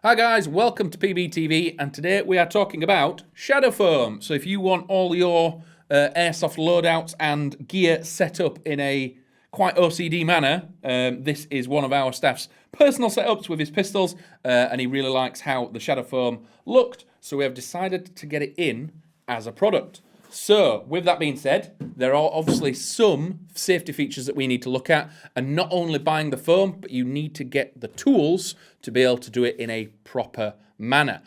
Hi guys, welcome to PBTV, and today we are talking about shadow foam. So if you want all your airsoft loadouts and gear set up in a quite OCD manner, this is one of our staff's personal setups with his pistols, and he really likes how the shadow foam looked, so we have decided to get it in as a product. So, with that being said, there are obviously some safety features that we need to look at, and not only buying the foam, but you need to get the tools to be able to do it in a proper manner.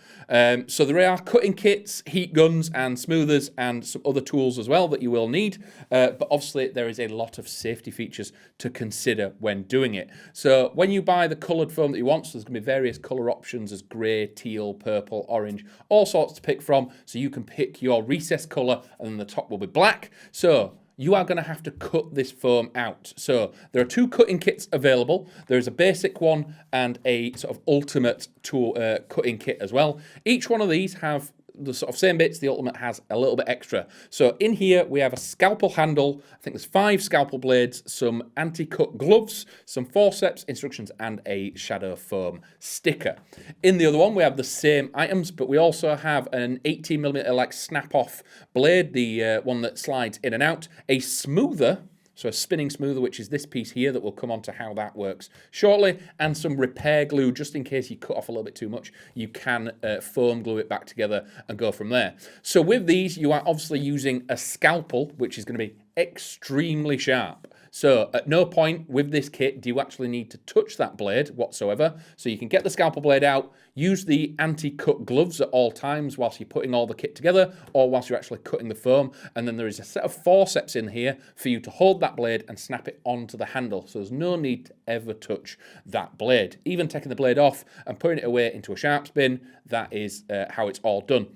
So there are cutting kits, heat guns and smoothers and some other tools as well that you will need, but obviously there is a lot of safety features to consider when doing it. So when you buy the coloured foam that you want, so there's going to be various colour options as grey, teal, purple, orange, all sorts to pick from, so you can pick your recessed colour and then the top will be black. So you are going to have to cut this foam out. So there are two cutting kits available. There is a basic one and a sort of ultimate tool cutting kit as well. Each one of these have the sort of same bits. The ultimate has a little bit extra. So in here we have a scalpel handle. I think there's 5 scalpel blades, some anti-cut gloves, some forceps, instructions, and a shadow foam sticker. In the other one we have the same items, but we also have an 18mm like snap-off blade, the one that slides in and out, a smoother. So a spinning smoother, which is this piece here that will come on to how that works shortly, and some repair glue, just in case you cut off a little bit too much, you can foam glue it back together and go from there. So with these, you are obviously using a scalpel, which is going to be extremely sharp. So at no point with this kit do you actually need to touch that blade whatsoever. So you can get the scalpel blade out, use the anti-cut gloves at all times whilst you're putting all the kit together or whilst you're actually cutting the foam. And then there is a set of forceps in here for you to hold that blade and snap it onto the handle. So there's no need to ever touch that blade. Even taking the blade off and putting it away into a sharps bin, that is how it's all done.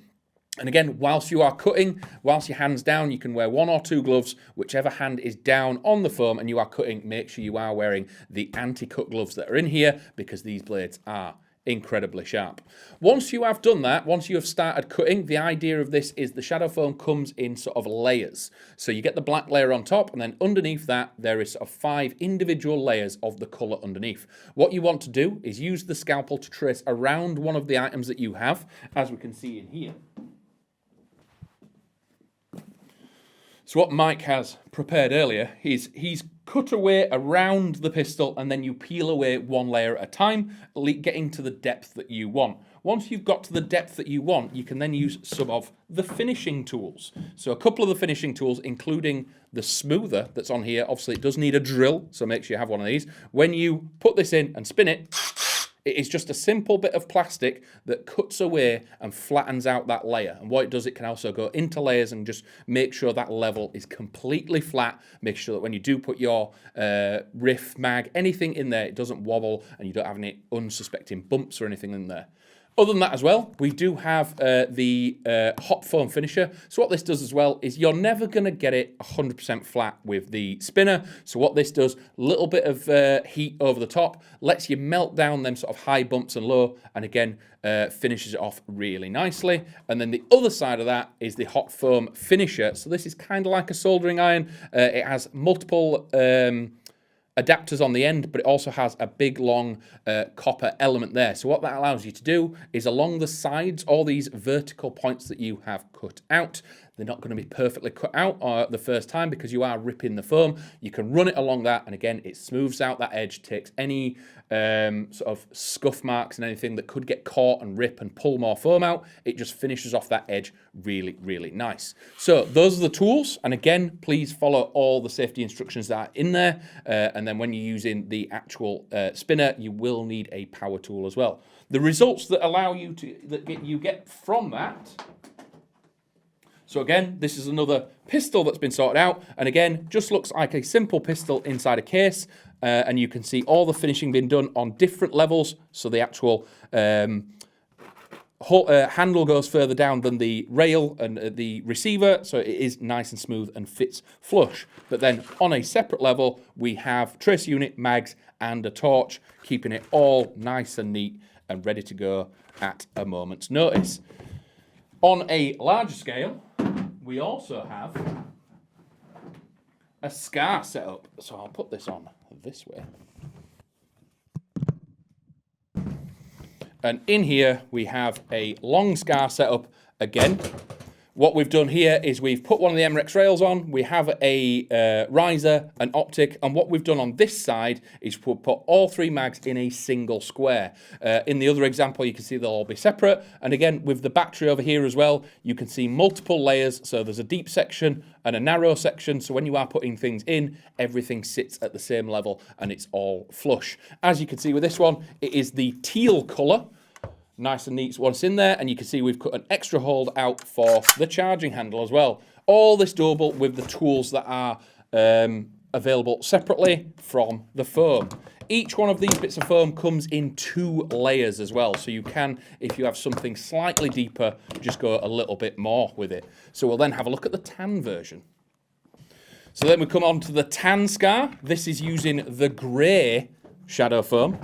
And again, whilst you are cutting, whilst your hand's down, you can wear 1 or 2 gloves. Whichever hand is down on the foam and you are cutting, make sure you are wearing the anti-cut gloves that are in here because these blades are incredibly sharp. Once you have done that, once you have started cutting, the idea of this is the shadow foam comes in sort of layers. So you get the black layer on top, and then underneath that there is sort of 5 individual layers of the colour underneath. What you want to do is use the scalpel to trace around one of the items that you have, as we can see in here. So what Mike has prepared earlier is he's cut away around the pistol and then you peel away one layer at a time, getting to the depth that you want. Once you've got to the depth that you want, you can then use some of the finishing tools. So a couple of the finishing tools, including the smoother that's on here. Obviously it does need a drill, so make sure you have one of these. When you put this in and spin it, it is just a simple bit of plastic that cuts away and flattens out that layer. And what it does, it can also go into layers and just make sure that level is completely flat. Make sure that when you do put your RIF, mag, anything in there, it doesn't wobble and you don't have any unsuspecting bumps or anything in there. Other than that as well, we do have the hot foam finisher. So what this does as well is you're never going to get it 100% flat with the spinner. So what this does, a little bit of heat over the top, lets you melt down them sort of high bumps and low, and again, finishes it off really nicely. And then the other side of that is the hot foam finisher. So this is kind of like a soldering iron. It has multiple adapters on the end, but it also has a big long copper element there. So what that allows you to do is along the sides, all these vertical points that you have cut out, they're not going to be perfectly cut out the first time because you are ripping the foam. You can run it along that, and again, it smooths out that edge, takes any sort of scuff marks and anything that could get caught and rip and pull more foam out. It just finishes off that edge really, really nice. So those are the tools, and again, please follow all the safety instructions that are in there. And then when you're using the actual spinner, you will need a power tool as well. The results that allow you to you get from that. So again, this is another pistol that's been sorted out, and again, just looks like a simple pistol inside a case, and you can see all the finishing being done on different levels. So the actual handle goes further down than the rail and the receiver, so it is nice and smooth and fits flush. But then on a separate level, we have tracer unit, mags, and a torch, keeping it all nice and neat and ready to go at a moment's notice. On a larger scale, we also have a scar setup. So I'll put this on this way. And in here, we have a long scar setup again. What we've done here is we've put one of the MREX rails on, we have a riser, an optic, and what we've done on this side is we'll put all 3 mags in a single square. In the other example, you can see they'll all be separate. And again, with the battery over here as well, you can see multiple layers. So there's a deep section and a narrow section. So when you are putting things in, everything sits at the same level and it's all flush. As you can see with this one, it is the teal color. Nice and neat once in there, and you can see we've cut an extra hold out for the charging handle as well. All this doable with the tools that are available separately from the foam. Each one of these bits of foam comes in 2 layers as well, so you can, if you have something slightly deeper, just go a little bit more with it. So we'll then have a look at the tan version. So then we come on to the tan scar. This is using the grey shadow foam.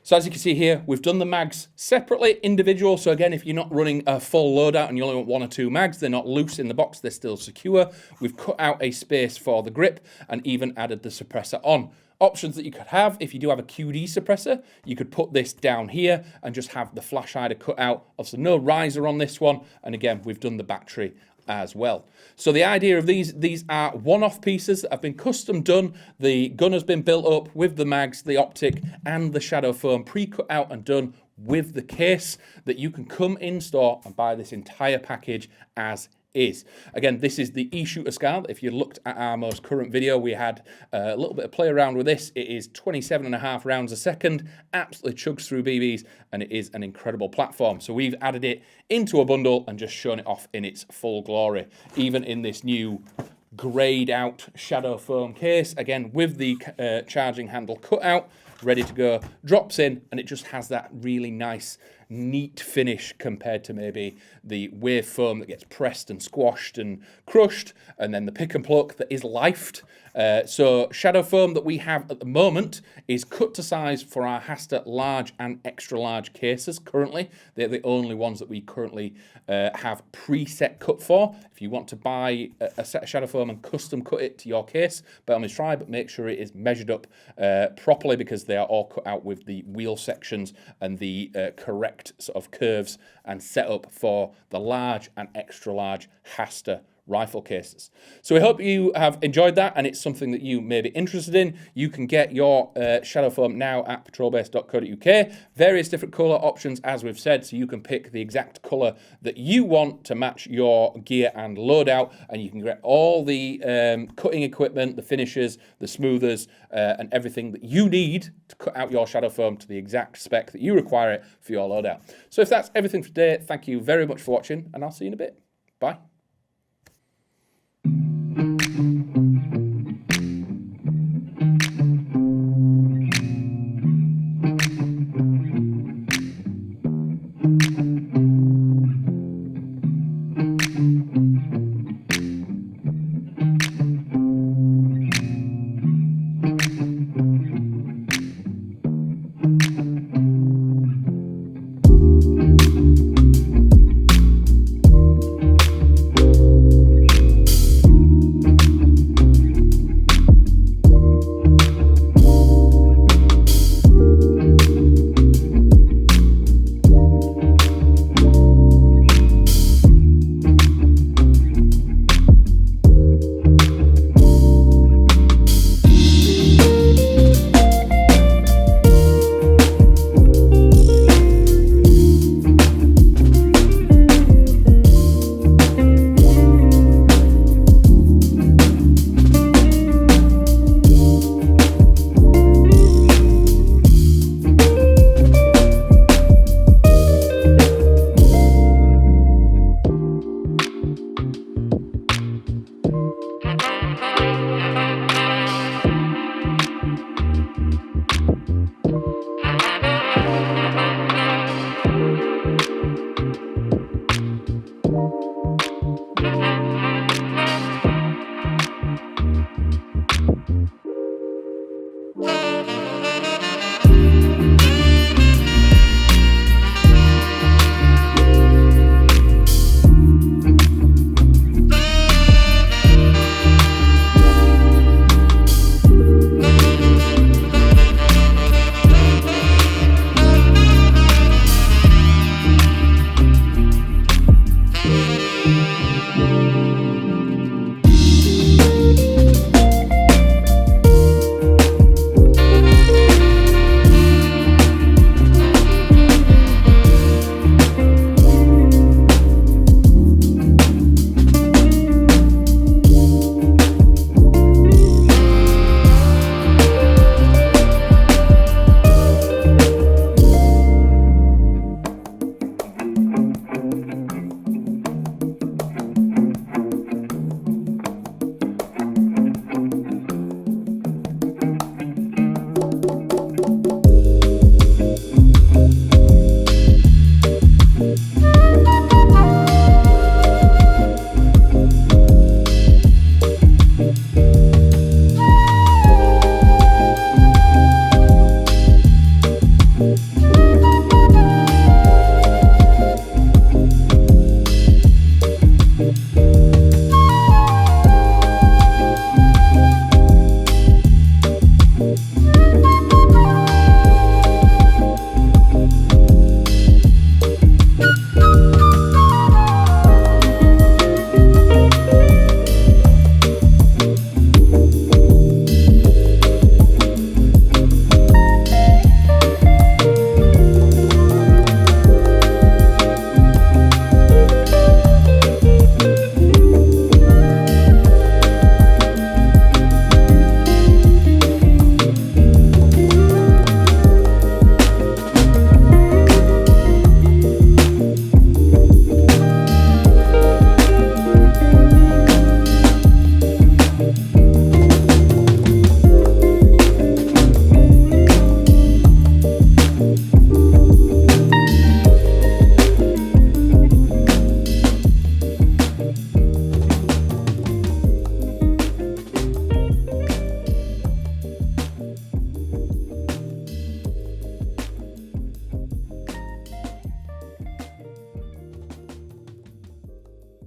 So as you can see here, we've done the mags separately, individual. So again, if you're not running a full loadout and you only want 1 or 2 mags, they're not loose in the box, they're still secure. We've cut out a space for the grip and even added the suppressor on. Options that you could have, if you do have a QD suppressor, you could put this down here and just have the flash hider cut out. Obviously no riser on this one. And again, we've done the battery as well. So the idea of these are one-off pieces that have been custom done. The gun has been built up with the mags, the optic, and the shadow foam pre-cut out and done with the case that you can come in store and buy this entire package as is. Again, this is the e-shooter scar. If you looked at our most current video, we had a little bit of play around with this. It is 27.5 rounds a second, absolutely chugs through BBs, and it is an incredible platform. So we've added it into a bundle and just shown it off in its full glory, even in this new grayed out shadow foam case, again with the charging handle cut out, ready to go, drops in, and it just has that really nice neat finish compared to maybe the wave foam that gets pressed and squashed and crushed, and then the pick and pluck that is lifed. So shadow foam that we have at the moment is cut to size for our Hasta large and extra large cases currently. They're the only ones that we currently have preset cut for. If you want to buy a set of shadow foam and custom cut it to your case, by all means try, but make sure it is measured up properly, because they are all cut out with the wheel sections and the correct sort of curves and setup for the large and extra large Hasta rifle cases. So we hope you have enjoyed that, and it's something that you may be interested in. You can get your shadow foam now at patrolbase.co.uk. Various different colour options, as we've said, so you can pick the exact colour that you want to match your gear and loadout, and you can get all the cutting equipment, the finishers, the smoothers, and everything that you need to cut out your shadow foam to the exact spec that you require it for your loadout. So if that's everything for today, thank you very much for watching, and I'll see you in a bit. Bye.